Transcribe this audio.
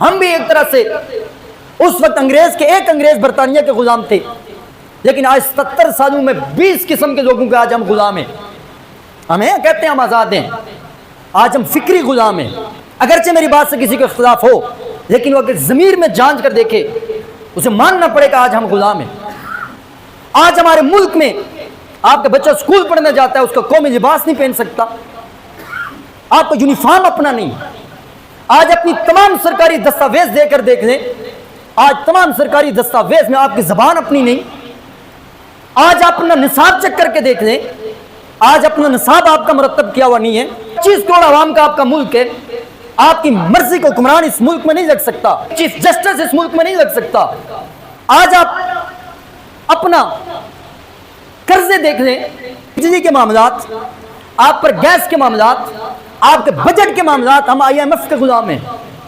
ہم بھی ایک طرح سے اس وقت ایک انگریز برطانیہ کے غلام تھے، لیکن آج 70 سالوں میں 20 قسم کے لوگوں کے آج ہم غلام ہیں. ہمیں کہتے ہیں ہم آزاد ہیں، آج ہم فکری غلام ہیں. اگرچہ میری بات سے کسی کے خلاف ہو، لیکن وہ اگر ضمیر میں جانچ کر دیکھے اسے ماننا پڑے گا آج ہم غلام ہیں. آج ہمارے ملک میں آپ کا بچہ اسکول پڑھنے جاتا ہے، اس کا قومی لباس نہیں پہن سکتا، آپ کا یونیفارم اپنا نہیں. آج اپنی تمام سرکاری دستاویز دے کر دیکھ لیں، آج تمام سرکاری دستاویز میں آپ کی زبان اپنی نہیں. آج آپ اپنا نصاب چیک کر کے دیکھ لیں، آج اپنا نصاب آپ کا مرتب کیا ہوا نہیں ہے. 25 کروڑ عوام کا آپ کا ملک ہے، آپ کی مرضی کو حکمران اس ملک میں نہیں لگ سکتا، چیف جسٹس اس ملک میں نہیں لگ سکتا. آج آپ اپنا قرضے دیکھ لیں، بجلی کے معاملات، آپ پر گیس کے معاملات، آپ کے بجٹ کے معاملات، ہم IMF کے غلام ہیں.